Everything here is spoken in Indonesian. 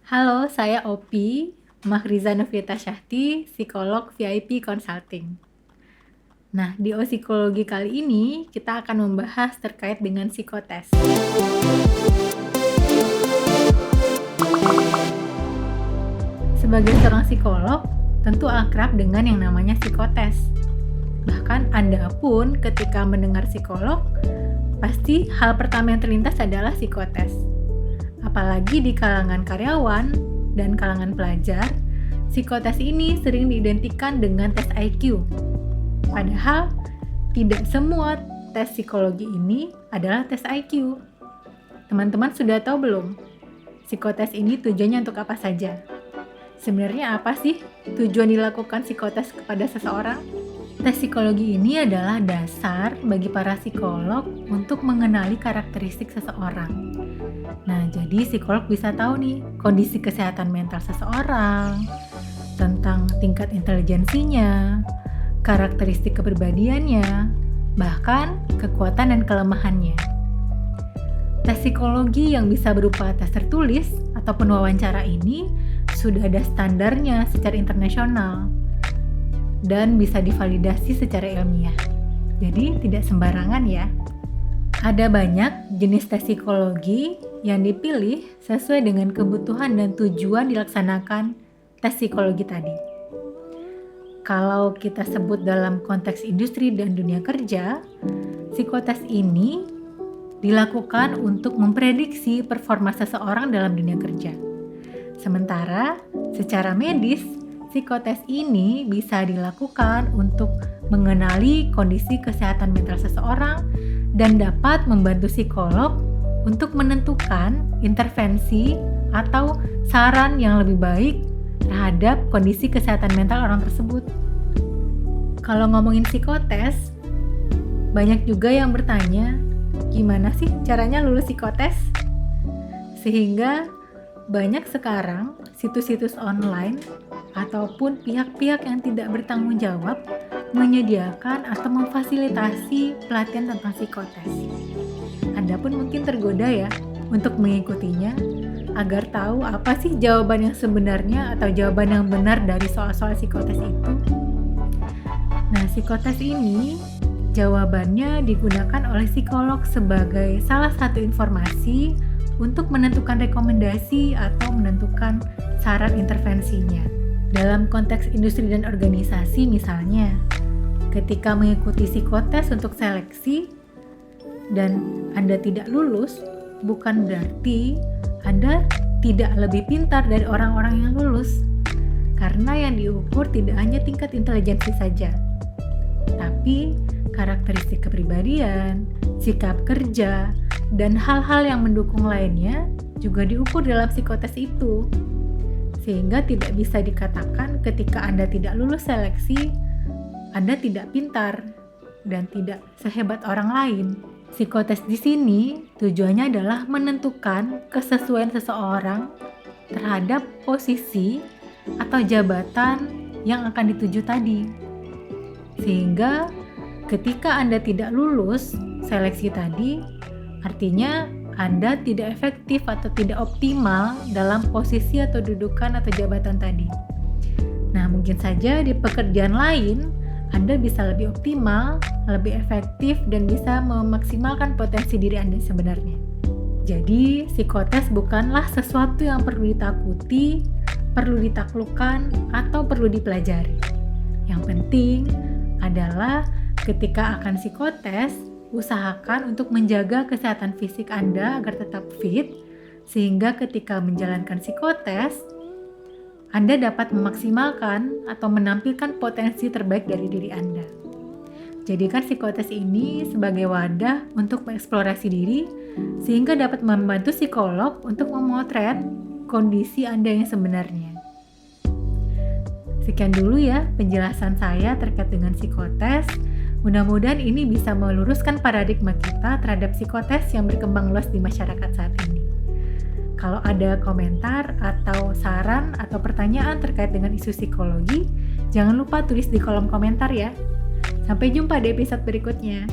Halo, saya Opi, Mahriza Novita Syahti, psikolog VIP Consulting. Nah, di Psikologi kali ini kita akan membahas terkait dengan psikotes. Sebagai seorang psikolog, tentu akrab dengan yang namanya psikotes. Bahkan Anda pun ketika mendengar psikolog, pasti hal pertama yang terlintas adalah psikotes. Apalagi di kalangan karyawan dan kalangan pelajar, psikotes ini sering diidentikan dengan tes IQ. Padahal, tidak semua tes psikologi ini adalah tes IQ. Teman-teman sudah tahu belum? Psikotes ini tujuannya untuk apa saja? Sebenarnya apa sih tujuan dilakukan psikotes kepada seseorang? Tes psikologi ini adalah dasar bagi para psikolog untuk mengenali karakteristik seseorang. Nah, jadi psikolog bisa tahu nih kondisi kesehatan mental seseorang, tentang tingkat intelijensinya, karakteristik kepribadiannya, bahkan kekuatan dan kelemahannya. Tes psikologi yang bisa berupa tes tertulis ataupun wawancara ini sudah ada standarnya secara internasional dan bisa divalidasi secara ilmiah. Jadi tidak sembarangan ya. Ada banyak jenis tes psikologi yang dipilih sesuai dengan kebutuhan dan tujuan dilaksanakan tes psikologi tadi. Kalau kita sebut dalam konteks industri dan dunia kerja, psikotes ini dilakukan untuk memprediksi performa seseorang dalam dunia kerja. Sementara secara medis, psikotes ini bisa dilakukan untuk mengenali kondisi kesehatan mental seseorang dan dapat membantu psikolog untuk menentukan intervensi atau saran yang lebih baik terhadap kondisi kesehatan mental orang tersebut. Kalau ngomongin psikotes, banyak juga yang bertanya, gimana sih caranya lulus psikotes? Sehingga banyak sekarang situs-situs online ataupun pihak-pihak yang tidak bertanggung jawab menyediakan atau memfasilitasi pelatihan tentang psikotes. Anda pun mungkin tergoda ya untuk mengikutinya agar tahu apa sih jawaban yang sebenarnya atau jawaban yang benar dari soal-soal psikotes itu. Nah, psikotes ini jawabannya digunakan oleh psikolog sebagai salah satu informasi untuk menentukan rekomendasi atau menentukan saran intervensinya. Dalam konteks industri dan organisasi misalnya, ketika mengikuti psikotes untuk seleksi dan Anda tidak lulus, bukan berarti Anda tidak lebih pintar dari orang-orang yang lulus. Karena yang diukur tidak hanya tingkat intelijensi saja, tapi karakteristik kepribadian, sikap kerja, dan hal-hal yang mendukung lainnya juga diukur dalam psikotes itu. Sehingga tidak bisa dikatakan ketika Anda tidak lulus seleksi, Anda tidak pintar dan tidak sehebat orang lain. Psikotes di sini tujuannya adalah menentukan kesesuaian seseorang terhadap posisi atau jabatan yang akan dituju tadi. Sehingga ketika Anda tidak lulus seleksi tadi, artinya Anda tidak efektif atau tidak optimal dalam posisi atau dudukan atau jabatan tadi. Nah, mungkin saja di pekerjaan lain Anda bisa lebih optimal, lebih efektif, dan bisa memaksimalkan potensi diri Anda sebenarnya. Jadi, psikotes bukanlah sesuatu yang perlu ditakuti, perlu ditaklukkan, atau perlu dipelajari. Yang penting adalah ketika akan psikotes, usahakan untuk menjaga kesehatan fisik Anda agar tetap fit, sehingga ketika menjalankan psikotes, Anda dapat memaksimalkan atau menampilkan potensi terbaik dari diri Anda. Jadikan psikotes ini sebagai wadah untuk mengeksplorasi diri, sehingga dapat membantu psikolog untuk memotret kondisi Anda yang sebenarnya. Sekian dulu ya penjelasan saya terkait dengan psikotes. Mudah-mudahan ini bisa meluruskan paradigma kita terhadap psikotes yang berkembang luas di masyarakat saat ini. Kalau ada komentar atau saran atau pertanyaan terkait dengan isu psikologi, jangan lupa tulis di kolom komentar ya. Sampai jumpa di episode berikutnya.